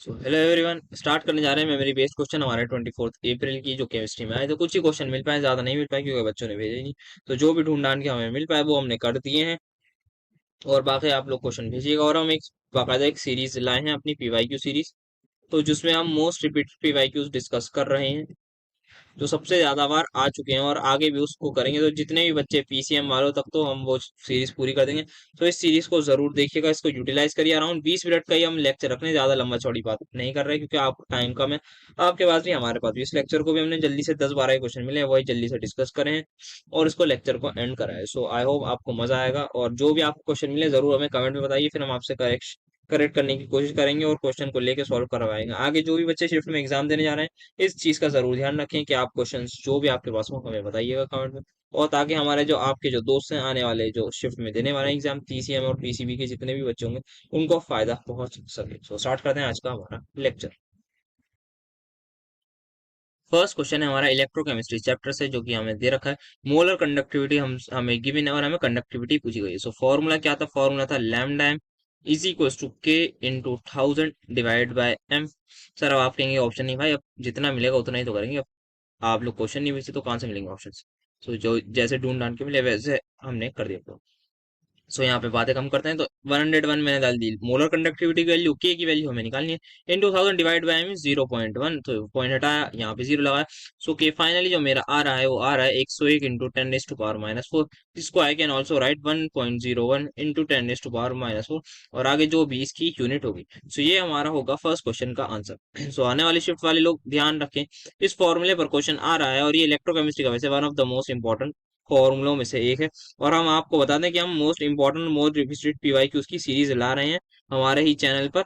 So hello everyone, start करने जा रहे हैं मेमोरी बेस्ड क्वेश्चन हमारे 24 अप्रैल की जो केमिस्ट्री में आए। तो कुछ ही क्वेश्चन मिल पाए, ज्यादा नहीं मिल पाए क्योंकि बच्चों ने भेजे ही नहीं। तो जो भी ढूंढ ढांड के हमें मिल पाए वो हमने कर दिए हैं। और बाकी आप लोग क्वेश्चन भेजिएगा। और हम एक बाकायदा एक सीरीज लाए हैं अपनी पीवाईक्यू सीरीज, तो जिसमें हम मोस्ट रिपीटेड पीवाईक्यूज डिस्कस कर रहे हैं, जो सबसे ज्यादा बार आ चुके हैं और आगे भी उसको करेंगे। तो जितने भी बच्चे पीसीएम वालों तक तो हम वो सीरीज पूरी कर देंगे। तो इस सीरीज को जरूर देखिएगा, इसको यूटिलाइज करिए। अराउंड 20 मिनट का ही हम लेक्चर रखने, ज्यादा लंबा चौड़ी बात नहीं कर रहे क्योंकि आपको टाइम कम है, आपके पास भी हमारे पास भी। इस लेक्चर को भी हमने जल्दी से 10-12 क्वेश्चन मिले हैं, वही जल्दी से डिस्कस करें हैं और इसको लेक्चर को एंड कराए। सो आई होप आपको मजा आएगा, और जो भी आपको क्वेश्चन मिले जरूर हमें कमेंट में बताइए, फिर हम आपसे करेक्ट करने की कोशिश करेंगे और क्वेश्चन को लेके सॉल्व करवाएंगे। आगे जो भी बच्चे शिफ्ट में एग्जाम देने जा रहे हैं, इस चीज का जरूर ध्यान रखें कि आप क्वेश्चंस जो भी आपके पास हो हमें बताइएगा कमेंट में। और ताकि हमारे जो आपके जो दोस्त हैं, आने वाले जो शिफ्ट में देने वाले एग्जाम पीसीएम और पीसीबी के जितने भी बच्चे होंगे, उनको फायदा पहुंच सके। सो स्टार्ट करते हैं आज का हमारा लेक्चर। फर्स्ट क्वेश्चन है हमारा इलेक्ट्रोकेमिस्ट्री चैप्टर से, जो कि हमें दे रखा है। मोलर कंडक्टिविटी हमें गिवन है और हमें कंडक्टिविटी पूछी गई है। सो फॉर्मूला क्या था? फॉर्मूला था lambda m is equal to के into 1000 divide by m. Sir अब आप कहेंगे ऑप्शन नहीं भाई, अब जितना मिलेगा उतना ही तो करेंगे। अब आप लोग क्वेश्चन नहीं भेजते तो कहाँ से मिलेंगे ऑप्शन? सो जो जैसे ढूंढ ढांड के मिले वैसे हमने कर दिया। सो यहाँ पे बातें कम करते हैं। तो 101 मैंने डाल दी। मोलर कंडक्टिविटी की वैल्यू, के की वैल्यू हमें निकालनी है। इन 2000 डिवाइड बाय में 0.1, तो पॉइंट हटाया, यहाँ पे 0 लगाया। सो के फाइनली जो मेरा आ रहा है वो आ रहा है 101 इंटू 10⁻⁴, जिसको I can also right 1.01 into 10⁻⁴, और आगे जो भी इसकी यूनिट होगी। सो ये हमारा होगा फर्स्ट क्वेश्चन का आंसर। सो आने वाले शिफ्ट वाले लोग ध्यान रखें, इस फॉर्मूले पर क्वेश्चन आ रहा है और ये इलेक्ट्रोकेमिस्ट्री का वैसे one of the most important फॉर्मूलों में से एक है। और हम आपको बता दें कि हम most important most repeated PYQs की सीरीज ला रहे हैं हमारे ही चैनल पर।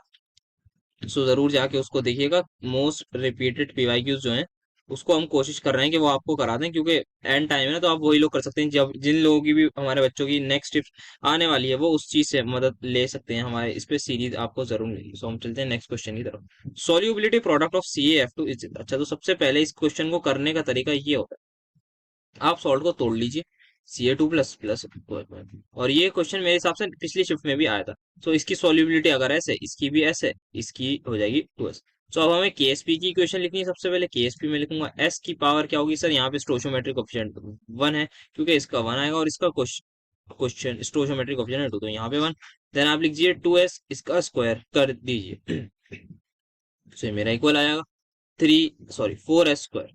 सो जरूर जाके उसको देखिएगा। मोस्ट रिपीटेड पीवाईक्यूज जो हैं उसको हम कोशिश कर रहे हैं कि वो आपको करा दें, क्योंकि एंड टाइम है ना, तो आप वही लोग कर सकते हैं। जब जिन लोगों की भी हमारे बच्चों की नेक्स्ट टिप्स आने वाली है वो उस चीज से मदद ले सकते हैं, हमारे इस पे सीरीज आपको जरूर मिलेगी। सो हम चलते हैं नेक्स्ट क्वेश्चन की तरफ। Solubility product of CaF2 is, अच्छा तो सबसे पहले इस क्वेश्चन को करने का तरीका ये होता है, आप सॉल्ट को तोड़ लीजिए। Ca2++ और ये क्वेश्चन मेरे हिसाब से पिछली शिफ्ट में भी आया था। तो इसकी सॉल्युबिलिटी अगर ऐसे, इसकी भी ऐसे, इसकी हो जाएगी 2s। तो अब हमें केएसपी की इक्वेशन लिखनी है। सबसे पहले केएसपी में लिखूंगा s की पावर क्या होगी सर, यहाँ पे स्टोइचोमेट्रिक कोएफिशिएंट 1 है, क्योंकि इसका 1 आएगा और इसका क्वेश्चन स्टोइचोमेट्रिक कोएफिशिएंट है 2, तो यहाँ पे 1। देन आप लिखिए 2s, इसका स्क्वायर कर दीजिए तो ये मेरा इक्वल आएगा 4s²।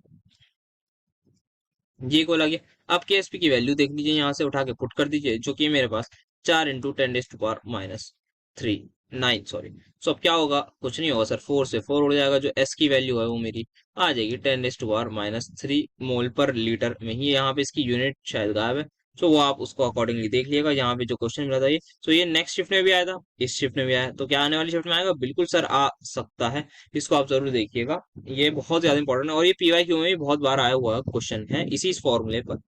ये को लगे। अब केएसपी की वैल्यू देख लीजिए, यहाँ से उठा के पुट कर दीजिए, जो कि मेरे पास 4 इंटू 10⁻⁻3 9 सॉरी। सो अब क्या होगा? कुछ नहीं होगा सर, 4 से 4 उड़ जाएगा। जो एस की वैल्यू है वो मेरी आ जाएगी 10⁻³ मोल पर लीटर में ही। यहाँ पे इसकी यूनिट शायद गायब है, सो वो आप उसको अकॉर्डिंगली देख लिएगा। यहाँ पे जो क्वेश्चन मिला था ये, सो ये नेक्स्ट शिफ्ट में भी आया था, इस शिफ्ट में भी आया, तो क्या आने वाली शिफ्ट में आएगा? बिल्कुल सर आ सकता है। इसको आप जरूर देखिएगा, ये बहुत ज्यादा इंपॉर्टेंट है और ये पीवाईक्यू में भी बहुत बार आया हुआ क्वेश्चन है इसी इस फॉर्मूले पर।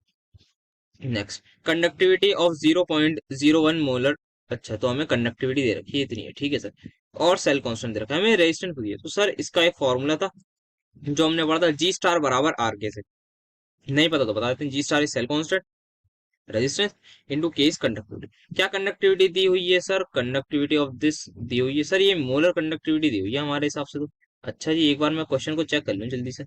Next, conductivity of 0.01 molar. अच्छा तो हमें कंडक्टिविटी दे रखी है इतनी है, ठीक है सर, और सेल कांस्टेंट दे रखा है, हमें रेजिस्टेंस भी है। तो सर इसका एक फॉर्मूला था जो हमने पढ़ा था, जी स्टार बराबर आर के से। नहीं पता तो बता देते हैं, G star is cell constant, resistance into k is conductivity. क्या कंडक्टिविटी दी हुई है सर? कंडक्टिविटी ऑफ दिस दी हुई है सर, ये मोलर कंडक्टिविटी दी हुई है हमारे हिसाब से तो। अच्छा जी, एक बार मैं क्वेश्चन को चेक कर लूं जल्दी से।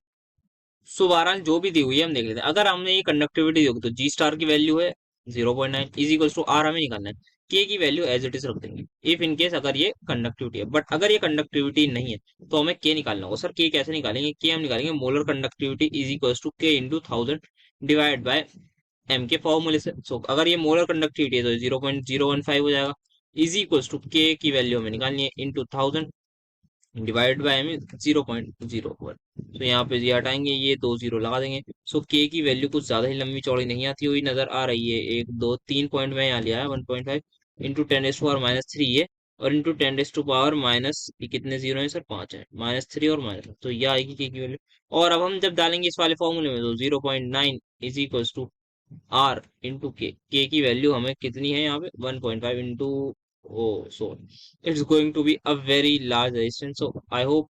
सो बहरहाल जो भी दी हुई है हम देख लेते हैं। अगर हमने ये कंडक्टिविटी दी होगी तो जी स्टार की वैल्यू है 0.9 इज इक्वल टू आर, हमें निकालना है। के की वैल्यू एज इट इज रख देंगे, इफ इन केस अगर ये कंडक्टिविटी है। बट अगर ये कंडक्टिविटी नहीं है तो हमें के निकालना होगा। सर के कैसे निकालेंगे? के हम निकालेंगे molar conductivity is equal to के इंटू 1000 डिवाइड बाय एम के फॉर्मूले से। सो अगर ये मोलर कंडक्टिविटी है तो 0.015 हो जाएगा, इज इक्वल टू के की वैल्यू हमें निकालनी है इंटू 1000 डिवाइड बाय में 0.01। तो यहाँ पे ये हटाएंगे, ये 2 0 लगा देंगे। सो के की वैल्यू कुछ ज्यादा ही लंबी चौड़ी नहीं आती हुई नजर आ रही है। 1 2 3 पॉइंट में यहाँ लिया है 1.5 इंटू 10⁻³ ये, और इंटू 10⁻⁻, ये कितने जीरो है सर? 5 है, -3 और -, तो ये आएगी के की वैल्यू। और अब हम जब डालेंगे इस वाले फॉर्मूले में तो 0.9 is equal to R into K की वैल्यू हमें कितनी है यहाँ पे? 1.5 into, oh so it's going to be a very large resistance, so I hope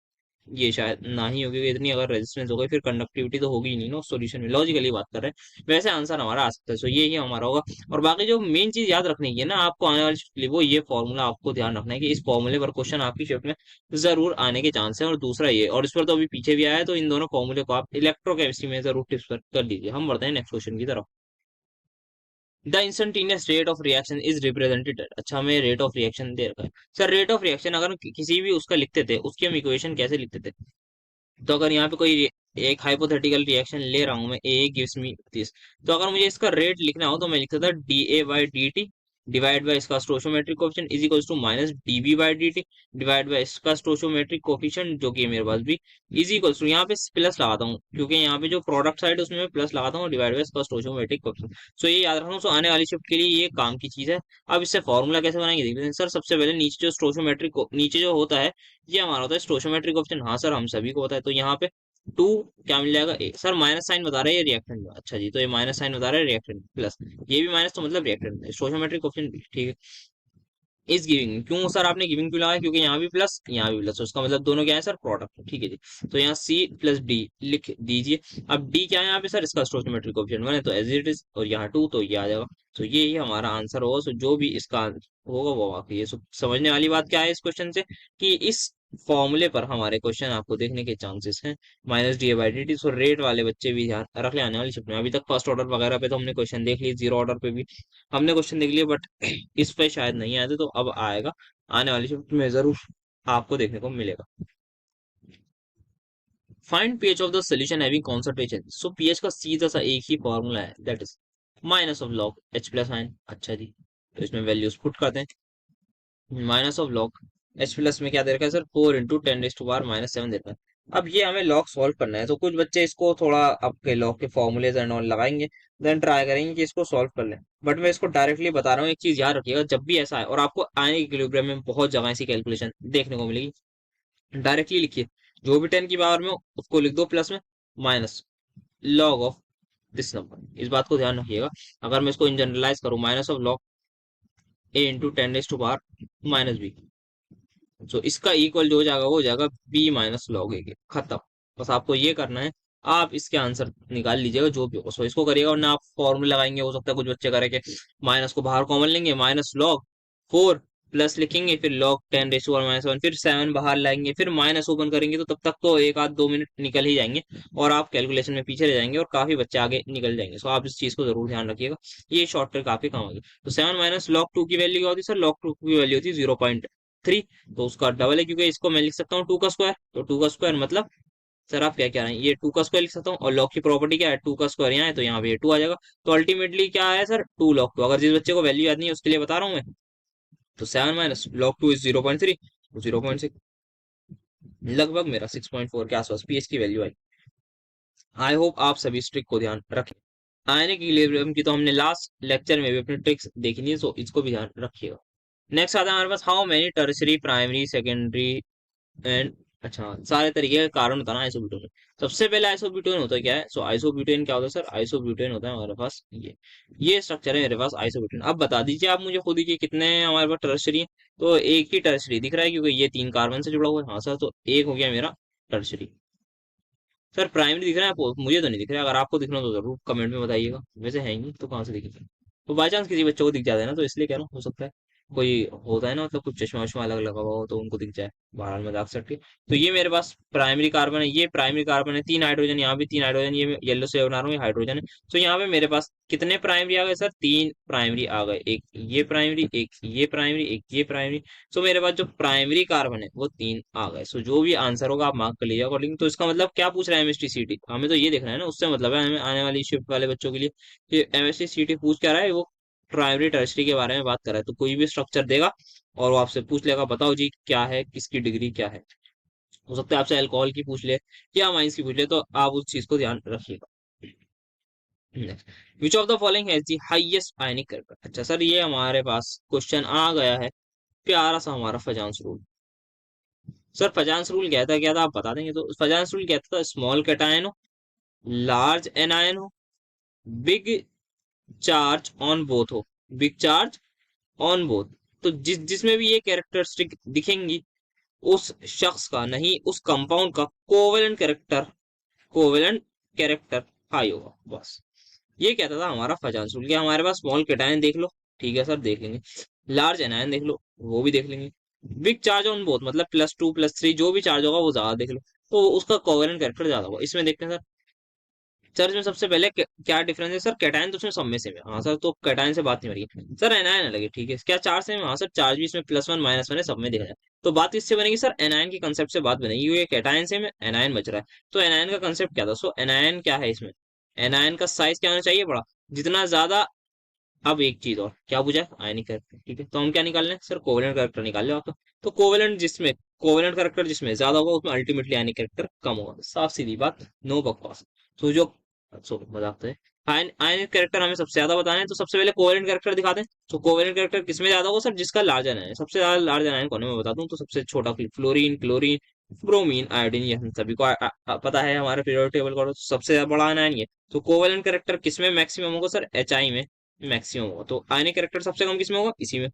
ये शायद ना ही होगी, इतनी अगर रेजिस्टेंस हो गई फिर कंडक्टिविटी तो होगी ही नहीं ना उस सॉल्यूशन में, लॉजिकली बात कर रहे हैं। वैसे आंसर हमारा आ सकता है, सो ये ही हमारा होगा। और बाकी जो मेन चीज याद रखने की है ना आपको आने वाली शिफ्ट के लिए, वो ये फॉर्मूला आपको ध्यान रखना है कि इस फॉर्मूले पर क्वेश्चन आपकी शिफ्ट में जरूर आने के चांस है। और दूसरा ये, और इस पर तो अभी पीछे भी आया है, तो इन दोनों फॉर्मूले को आप इलेक्ट्रोकेमिस्ट्री में जरूर टिप्स कर लीजिए। हम बढ़ते हैं नेक्स्ट क्वेश्चन की तरफ। The instantaneous rate of reaction is represented, अच्छा हमें रेट ऑफ रिएक्शन दे रखा है। सर रेट ऑफ रिएक्शन अगर हम किसी भी उसका लिखते थे, उसकी हम इक्वेशन कैसे लिखते थे? तो अगर यहाँ पे कोई एक हाइपोथेटिकल रिएक्शन ले रहा हूं मैं, ए गिव्स मी दिस, तो अगर मुझे इसका रेट लिखना हो तो मैं लिखता था d a by d t divide by इसका stoichiometric coefficient is equals to minus d b by d t divide by इसका स्टोइकोमेट्रिक कोफिशिएंट जो कि है मेरे पास भी, इज इक्वल्स टू, यहाँ पे प्लस लगाता हूँ क्योंकि यहाँ पे जो प्रोडक्ट साइड है उसमें मैं प्लस लगाता हूँ, डिवाइड बाई इसका स्टोइकोमेट्रिक कोफिशिएंट। सो ये याद रखना। सो आने वाली शिफ्ट के लिए ये काम की चीज है। अब इससे फॉर्मूला कैसे बनाएंगे देखते हैं। सर सबसे पहले नीचे जो स्टोइकोमेट्रिक नीचे जो होता है ये हमारा होता है स्टोइकोमेट्रिक कोफिशिएंट, हाँ सर हम सभी को पता है। तो यहाँ पे टू क्या मिल जाएगा, ए सर माइनस साइन बता रहा है ये रिएक्टेंट में, अच्छा जी तो ये माइनस साइन बता रहा है रिएक्टेंट प्लस, ये भी माइनस तो मतलब रिएक्टेंट स्टोइकोमेट्रिक कोफिशिएंट भी ठीक है। इस गिविंग, क्यों सर आपने गिविंग क्यों लगाया, क्योंकि यहाँ भी प्लस यहाँ भी प्लस, उसका मतलब दोनों क्या है सर प्रोडक्ट, ठीक है जी। तो यहाँ सी प्लस डी लिख दीजिए। अब डी क्या है यहाँ पे सर, इसका स्टोइकोमेट्रिक कोफिशिएंट 1 है तो एज इट इज, और यहाँ 2 तो ये आ जाएगा। तो ये ही हमारा आंसर होगा। सो जो भी इसका होगा वो वाकई है। सो समझने वाली बात क्या है इस क्वेश्चन से, कि इस फॉर्मूले पर हमारे क्वेश्चन आपको देखने के चांसेस हैं minus D a by d T. So rate वाले बच्चे भी ध्यान रख ले आने वाली शिफ्ट में। अभी तक फर्स्ट ऑर्डर वगैरह पे तो हमने क्वेश्चन देख लिए, जीरो ऑर्डर पे भी हमने क्वेश्चन देख लिए, बट इस पे शायद नहीं आए थे, तो अब आएगा आने वाली शिफ्ट में जरूर आपको देखने को मिलेगा। Find pH of the solution having concentration, so pH का सीधा सा एक ही फॉर्मूला है, that is minus of log H plus आइन। अच्छा जी, तो इसमें वैल्यूज पुट करते हैं। Minus of log H plus में क्या दे रखा है सर, 4 × 10⁻⁻⁷ दे रखा है। अब ये हमें लॉग सॉल्व करना है, तो कुछ बच्चे इसको थोड़ा आपके लॉग के फॉर्मूलेज एंड ऑल लगाएंगे, देन ट्राई करेंगे कि इसको सॉल्व कर लें। बट मैं इसको डायरेक्टली बता रहा हूँ, एक चीज याद रखिएगा, जब भी ऐसा है, और आपको आने की इक्विलिब्रियम में बहुत जगह ऐसी कैलकुलेशन देखने को मिलेगी, डायरेक्टली लिखिए जो भी 10 की पावर में हो उसको लिख दो प्लस में minus log of this number. इस बात को ध्यान रखिएगा। अगर मैं इसको इन जनरलाइज करूँ, minus of log A into 10⁻⁻⁻b, तो इसका इक्वल जो हो जाएगा वो हो जाएगा बी माइनस लॉग ए के, खत्म। बस आपको ये करना है, आप इसके आंसर निकाल लीजिएगा जो भी हो, सो इसको करिएगा। वरना आप फॉर्मूला लगाएंगे, हो सकता है कुछ बच्चे करेंगे माइनस को बाहर कॉमन लेंगे, माइनस लॉग 4 प्लस लिखेंगे, फिर लॉग 10⁻⁻⁻1, फिर 7 बाहर लाएंगे, फिर माइनस ओपन करेंगे, तो तब तक तो एक आध 2 मिनट निकल ही जाएंगे और आप कैलकुलेशन में पीछे रह जाएंगे और काफी बच्चे आगे निकल जाएंगे। सो आप इस चीज को जरूर ध्यान रखिएगा, ये शॉर्टकट काफी काम आएगी। तो 7 माइनस लॉग 2 की वैल्यू क्या होती है सर, लॉग 2 की वैल्यू होती है 0.3, तो उसका डबल है, क्योंकि इसको मैं लिख सकता हूँ 2 का स्क्वायर, तो 2 का स्क्वायर मतलब सर आप क्या कह रहे हैं, ये 2 का स्क्वायर लिख सकता हूँ, और लॉग की प्रॉपर्टी क्या है, 2 का स्क्वायर यहाँ है तो यहाँ पे 2 आ जाएगा। तो अल्टीमेटली क्या है सर, 2 लॉग 2। अगर जिस बच्चे को वैल्यू याद नहीं है उसके लिए बता रहा हूँ मैं, तो 7 माइनस लॉग 2 इज 0.3, 0.6, लगभग मेरा 6.4 के आसपास पीएच की वैल्यू आई। आई होप आप सभी इस ट्रिक को ध्यान रखें। आयनिक इक्विलिब्रियम की तो हमने लास्ट लेक्चर में भी अपनी ट्रिक्स देखी है, तो इसको भी ध्यान रखिएगा। नेक्स्ट आता है हमारे पास, how many tertiary primary secondary and, अच्छा सारे तरीके का कारण बताना आइसोब्यूटेन में। सबसे पहले आइसोब्यूटेन होता है क्या है, सो आइसोब्यूटेन क्या होता है सर, आइसोब्यूटेन होता है हमारे पास ये स्ट्रक्चर है मेरे पास आइसोब्यूटेन। अब बता दीजिए आप मुझे खुद ही कि कितने हमारे पास टर्शरी है। तो एक ही टर्शरी दिख रहा है क्योंकि ये 3 कार्बन से जुड़ा हुआ है, हाँ सर, तो एक हो गया मेरा टर्शरी। सर प्राइमरी दिख रहा है आपको, मुझे तो नहीं दिख रहा है, अगर आपको दिख रहा हो तो जरूर कमेंट में बताइएगा, वैसे है ही नहीं तो कहाँ से दिखेगा। तो बाई चांस किसी बच्चों को दिख जाता है ना, तो इसलिए कह रहा हूँ, हो सकता है कोई होता है ना, मतलब कुछ चश्मा वश्मा अलग लगा हुआ हो तो उनको दिख जाए, बहरहाल मजाक से हटके। तो ये मेरे पास प्राइमरी कार्बन है, ये प्राइमरी कार्बन है, 3 हाइड्रोजन, यहाँ भी 3 हाइड्रोजन, ये येलो से बना रहा हूँ, ये हाइड्रोजन है। तो यहाँ पे मेरे पास कितने प्राइमरी आ गए सर, 3 प्राइमरी आ गए, एक ये प्राइमरी, एक ये प्राइमरी, एक ये प्राइमरी। सो मेरे पास जो प्राइमरी कार्बन है वो 3 आ गए। सो जो भी आंसर होगा आप मार्क कर लीजिए अकॉर्डिंग। तो इसका मतलब क्या पूछ रहा है एमएसटी सीटी, हमें तो ये देखना है ना, उससे मतलब है हमें आने वाली शिफ्ट वाले बच्चों के लिए कि एमएसटी सीटी पूछ क्या रहा है, वो प्राइमरी टर्सरी के बारे में बात कर रहा है। तो कोई भी स्ट्रक्चर देगा और वो आपसे पूछ लेगा बताओ जी क्या है, किसकी डिग्री क्या है, हो सकता है आपसे अल्कोहल की पूछ ले या माइंस की पूछ ले, तो आप उस चीज को ध्यान रखिएगा। Which of the following has the highest ionic current, अच्छा सर ये हमारे पास क्वेश्चन आ गया है, प्यारा सा हमारा Fajans rule. Sir Fajans rule कहता क्या था आप बता देंगे, तो फजांस रूल कहता था स्मॉल कैटायन हो, लार्ज एनायन हो, बिग चार्ज ऑन बोथ हो, बिग चार्ज ऑन बोथ। तो जिसमें भी ये कैरेक्टरिस्टिक दिखेंगी उस शख्स का, नहीं उस कंपाउंड का कोवेलेंट कैरेक्टर हाई होगा। बस ये कहता था हमारा फजांस रूल। क्या हमारे पास स्मॉल केटायन देख लो, ठीक है सर देख लेंगे। लार्ज एनायन देख लो, वो भी देख लेंगे। बिग चार्ज ऑन बोथ, मतलब +2 +3 जो भी चार्ज होगा वो ज्यादा देख लो, तो उसका कोवेलेंट कैरेक्टर ज्यादा होगा। इसमें देखते हैं सर इसमें सबसे पहले क्या डिफरेंस है सर, कैटायन तो उसमें सब में सेम है, हाँ सर, तो कैटायन से बात नहीं हो रही है सर। एनायन अलग है, ठीक है। क्या चार्ज सेम है, हाँ सर, चार्ज भी इसमें +1 -1 है, सब में देखा जाए तो बात किससे बनेगी सर, एनायन के कंसेप्ट से बात बनेगी। ये कैटायन सेम है, एनायन बच रहा है, तो एनायन का कंसेप्ट क्या था। सो एनायन क्या है इसमें, एनायन का साइज क्या होना चाहिए, बड़ा, जितना ज्यादा। अब एक चीज और क्या पूछा है, आयनिक कैरेक्टर, ठीक है, तो हम क्या निकाल रहे हैं सर, कोवेलेंट कैरेक्टर निकाल रहे हो आप। तो कोवेलेंट कैरेक्टर जिसमें ज्यादा होगा उसमें अल्टीमेटली आयनिक कैरेक्टर कम होगा, साफ सीधी बात, नो बकवास। तो जो सो मजाक तो है। आयनिक कैरेक्टर हमें सबसे ज्यादा बताना है, तो सबसे पहले कोवेलेंट कैरेक्टर दिखाते हैं। तो कोवेलेंट कैरेक्टर किसमें ज्यादा होगा सर, जिसका लार्ज आयन है। सबसे ज्यादा लार्ज आयन कौन है मैं बता दूं, तो सबसे छोटा फ्लोरीन, क्लोरीन, ब्रोमीन, आयोडीन, ये हम सभी को पता है हमारे पीरियोडिक टेबल का। तो सबसे बड़ा आयन ये। तो कोवेलेंट कैरेक्टर किसमें मैक्सिमम होगा सर, HI में मैक्सिमम होगा। तो आयनिक कैरेक्टर सबसे कम किसमें होगा, इसी में।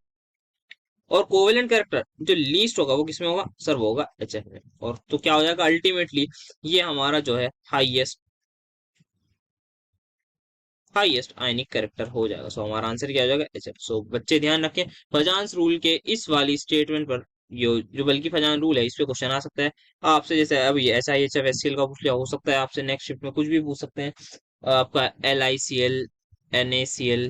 और कोवेलेंट कैरेक्टर जो लीस्ट होगा वो किसमें होगा सर, वो होगा HF में। और तो क्या हो जाएगा अल्टीमेटली, ये हमारा जो है हाईएस्ट आयनिक कैरेक्टर हो जाएगा। सो हमारा आंसर क्या हो जाएगा, HF। सो बच्चे ध्यान रखें, फजांस रूल के इस वाली स्टेटमेंट पर, जो बल्कि फजान रूल है, इस पे क्वेश्चन आ सकता है आपसे। जैसे अब ये SiHF HCl का पूछ लिया, हो सकता है आपसे नेक्स्ट शिफ्ट में कुछ भी पूछ सकते हैं। आपका LiCl, NaCl,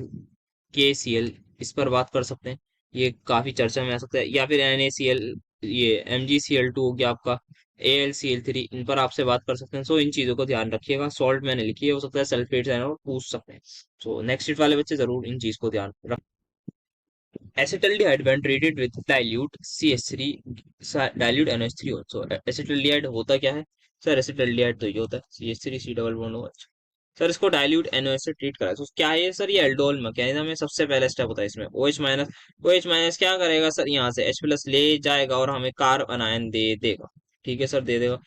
KCl, इस पर बात कर सकते हैं, ये काफी चर्चा में आ सकता है। या फिर NaCl, ये MgCl2 हो गया आपका, AlCl3, इन पर आपसे बात कर सकते हैं। सो इन चीजों को ध्यान रखिएगा, सॉल्ट मैंने लिखी है, हो सकता है सल्फेट और पूछ सकते हैं। सो नेक्स्ट शीट वाले बच्चे जरूर इन चीज को ध्यान रख। Acetaldehyde when treated with dilute CH3, dilute NH3 so acetaldehyde होता क्या है सर, एसिटल्डिहाइड तो ये होता है CH3 C double bond OH। Sir इसको डाइल्यूट NaOH से ट्रीट करा, तो क्या है ये सर, ये एल्डोल मैकेनिज्म में सबसे पहला स्टेप होता है इसमें। OH माइनस क्या करेगा सर, यहाँ से H+ ले जाएगा और हमें कार्बन आयन दे देगा, ठीक है सर, दे देगा।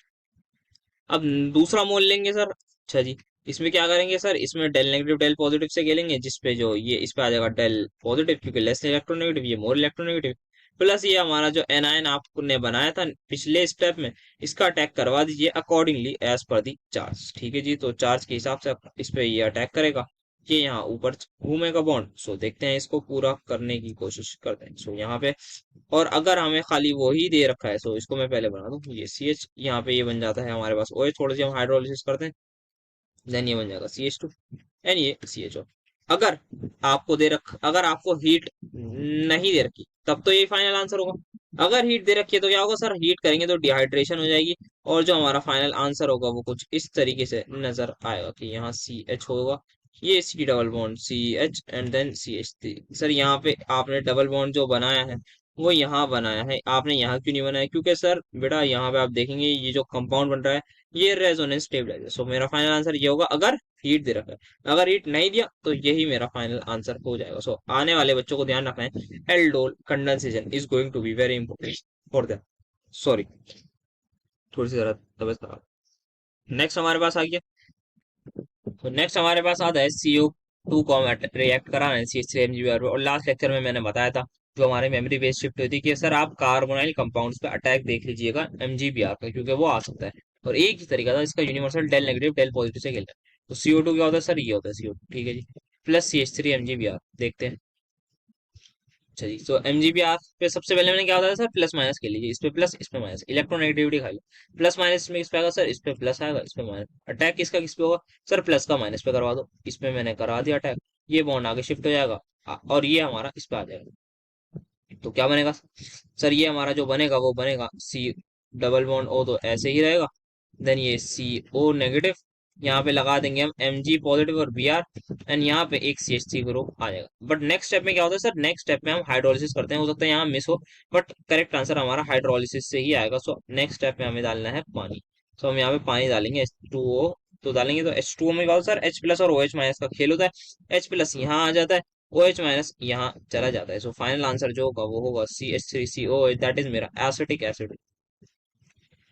अब दूसरा मोल लेंगे सर, अच्छा जी, इसमें क्या करेंगे सर, इसमें डेल नेगेटिव डेल पॉजिटिव से खेलेंगे, जिसपे जो ये इस पे आ जाएगा डेल पॉजिटिव, क्योंकि लेस इलेक्ट्रोनेगेटिव, ये मोर इलेक्ट्रोनेगेटिव। प्लस ये हमारा जो एनायन आपने बनाया था पिछले स्टेप में, इसका अटैक करवा दीजिए accordingly as per the charge, ठीक है जी। तो चार्ज के हिसाब से इस पे ये अटैक करेगा, ये यहाँ ऊपर घूमेगा बॉन्ड। सो देखते हैं, इसको पूरा करने की कोशिश करते हैं। सो यहाँ पे, और अगर हमें खाली वो ही दे रखा है, सो इसको मैं पहले बना दूं, ये CH यहाँ पे ये बन जाता है हमारे पास OH, थोड़ी सी हम हाइड्रोलिसिस करते हैं, देन ये बन जाएगा CH2 एंड ये CHO। अगर अगर आपको हीट नहीं दे रखी, तब तो ये फाइनल आंसर होगा। अगर हीट दे रखी है तो क्या होगा सर, हीट करेंगे तो डिहाइड्रेशन हो जाएगी, और जो हमारा फाइनल आंसर होगा वो कुछ इस तरीके से नजर आएगा कि यहाँ CH होगा, ये C double bond CH and then CH3। Sir यहाँ पे आपने डबल बॉन्ड जो बनाया है वो यहाँ बनाया है, आपने यहाँ क्यों नहीं बनाया, क्योंकि सर बेटा यहाँ पे आप देखेंगे ये जो कंपाउंड बन रहा है ये रेजोनेंस स्टेबलाइजर। सो मेरा फाइनल आंसर ये होगा, अगर हीट दे रखा है। अगर हीट नहीं दिया तो यही मेरा फाइनल आंसर हो जाएगा। सो आने वाले बच्चों को ध्यान रखना है, aldol condensation is going to be very important for them. Sorry, थोड़ी सी जरा तबीयत खराब। नेक्स्ट हमारे पास आ गया, तो नेक्स्ट हमारे पास आता है CO2 को हम रिएक्ट कराना है CH3 MgBr। और लास्ट लेक्चर में मैंने बताया था, जो हमारे मेमोरी बेस शिफ्ट हुई थी, कि सर आप कार्बोनाइल कंपाउंड्स पे अटैक देख लीजिएगा MgBr का, क्योंकि वो आ सकता है। और एक ही तरीका था इसका, universal del negative del positive से खेलता है। तो CO2 क्या होता है सर, ये होता है CO2, ठीक है जी, प्लस CH3 MgBr देखते हैं। अच्छा जी, तो MgBr पे सबसे पहले मैंने क्या बताया सर, प्लस माइनस के लीजिए, इस पे प्लस इस पे माइनस, इलेक्ट्रोनेगेटिविटी खा लो। प्लस माइनस में इस पे आएगा सर, इस पे प्लस आएगा, इस पे माइनस। अटैक किसका किस पे होगा सर, प्लस का माइनस पे करवा दो, इस पे मैंने करा दिया अटैक, ये बॉन्ड आगे शिफ्ट हो जाएगा, और ये हमारा इस पे आ जाएगा। तो क्या बनेगा सर, ये हमारा जो बनेगा वो बनेगा C डबल बॉन्ड O, तो ऐसे ही रहेगा। देन ये CO नेगेटिव, यहाँ पे लगा देंगे हम Mg पॉजिटिव और Br, एंड यहाँ पे एक CH3 ग्रुप आ जाएगा। बट नेक्स्ट स्टेप में क्या होता है सर, नेक्स्ट स्टेप में हम हाइड्रोलिसिस करते हैं, हो सकता है यहाँ मिस हो, बट करेक्ट आंसर हमारा हाइड्रोलिसिस से ही आएगा। सो नेक्स्ट स्टेप में हमें डालना है पानी। तो हम यहाँ पे पानी डालेंगे H2O, तो डालेंगे तो H2O में क्या होता है सर, H+ और OH माइनस का खेल होता है, H+ यहाँ आ जाता है, OH माइनस यहाँ चला जाता है। सो फाइनल आंसर जो होगा वो होगा CH3COH, दैट इज मेरा एसिटिक एसिड।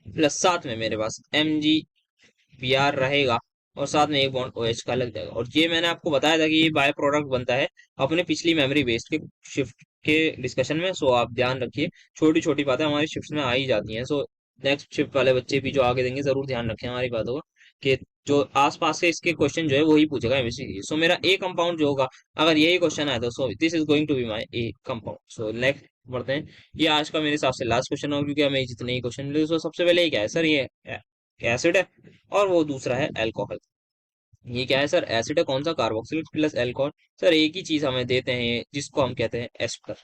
प्लस साथ में मेरे पास MgBr रहेगा, और साथ में एक बॉन्ड OH का लग जाएगा। और ये मैंने आपको बताया था कि ये बाय प्रोडक्ट बनता है अपने पिछली मेमोरी बेस्ड के शिफ्ट के डिस्कशन में। सो आप ध्यान रखिए, छोटी छोटी बातें हमारी शिफ्ट में आ ही जाती हैं। सो नेक्स्ट शिफ्ट वाले बच्चे भी जो आगे देंगे जरूर ध्यान रखें हमारी बातों का, कि जो आसपास के इसके क्वेश्चन जो है वही पूछेगा एमएससी। सो मेरा ए कंपाउंड जो होगा, अगर यही क्वेश्चन आया तो so this is going to be my A compound. So next बढ़ते हैं। ये आज का मेरे हिसाब से लास्ट क्वेश्चन होगा, क्योंकि हमें जितने ही क्वेश्चन मिले। सो सबसे पहले ये क्या है सर, ये एसिड है, और वो दूसरा है अल्कोहल। ये क्या है सर, एसिड है कौन सा, कार्बोक्सिलिक प्लस अल्कोहल। सर एक ही चीज हमें देते हैं जिसको हम कहते हैं एस्टर।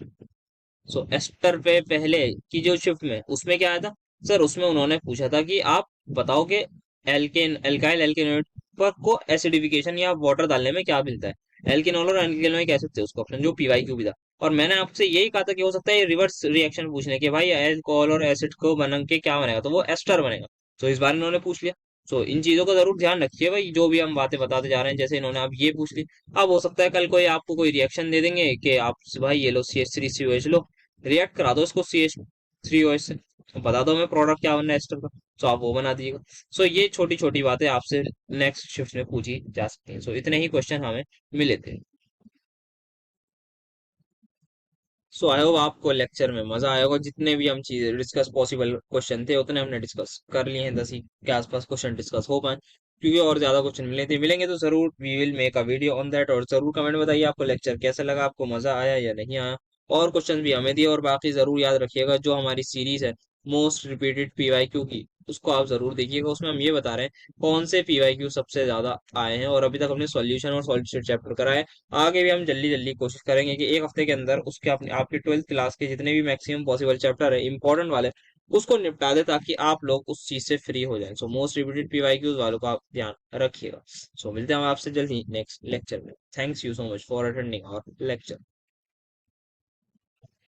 सो एस्टर पे पहले की जो शिफ्ट में उसमें क्या आया था सर, उसमें उन्होंने पूछा था कि आप बताओ कि एल्केन एल्काइल एल्केनोइड पर को एसिडिफिकेशन या वाटर डालने में क्या मिलता है। एल्केनॉल और एल्केनॉल में कह सकते हैं उसको ऑप्शन, जो पीवाई क्यू भी था। और मैंने आपसे यही कहा था कि हो सकता है रिवर्स रिएक्शन पूछने के, भाई एल्कोहल और एसिड को बना के क्या बनेगा, तो वो एस्टर बनेगा। तो इस बार इन्होंने पूछ लिया। सो इन चीजों का जरूर ध्यान रखिए भाई, जो भी हम बातें बताते जा रहे हैं, जैसे इन्होंने अब ये पूछ ली। अब हो सकता है कल कोई आपको कोई रिएक्शन दे देंगे कि आप भाई ये लो CH3COH लो, रिएक्ट करा दो इसको CH3OH से, तो बता दो हमें प्रोडक्ट क्या बनना है एस्टर का। सो आप वो बना दीजिएगा। सो ये छोटी छोटी बातें आपसे नेक्स्ट शिफ्ट में पूछी जा सकती हैं। सो इतने ही क्वेश्चन हमें मिले थे। सो आई होप आपको लेक्चर में मजा आया होगा। जितने भी हम चीजें डिस्कस पॉसिबल क्वेश्चन थे उतने हमने डिस्कस कर लिए हैं, 10 ही के आसपास क्वेश्चन डिस्कस हो पाए। क्योंकि और ज्यादा क्वेश्चन मिलेंगे तो जरूर we will make a video on that. और जरूर कमेंट बताइए आपको लेक्चर कैसा लगा, आपको मजा आया या नहीं आया। और क्वेश्चन भी हमें दिए। और बाकी जरूर याद रखिएगा, जो हमारी सीरीज है मोस्ट रिपीटेड पीवाईक्यू की, उसको आप जरूर देखिएगा। उसमें हम ये बता रहे हैं कौन से पीवाईक्यू सबसे ज्यादा आए हैं, और अभी तक हमने सॉल्यूशन और सॉल्यूशन चैप्टर कराए। आगे भी हम जल्दी जल्दी कोशिश करेंगे कि एक हफ्ते के अंदर उसके अपने आपके 12th क्लास के जितने भी मैक्सिमम पॉसिबल चैप्टर है इंपॉर्टेंट वाले, उसको निपटा दे, ताकि आप लोग उस चीज से फ्री हो जाएं। सो मोस्ट रिपीटेड पीवाईक्यूज वालों का आप ध्यान रखिएगा। सो मिलते हैं हम आपसे जल्दी नेक्स्ट लेक्चर में। Thanks you so much for attending our lecture.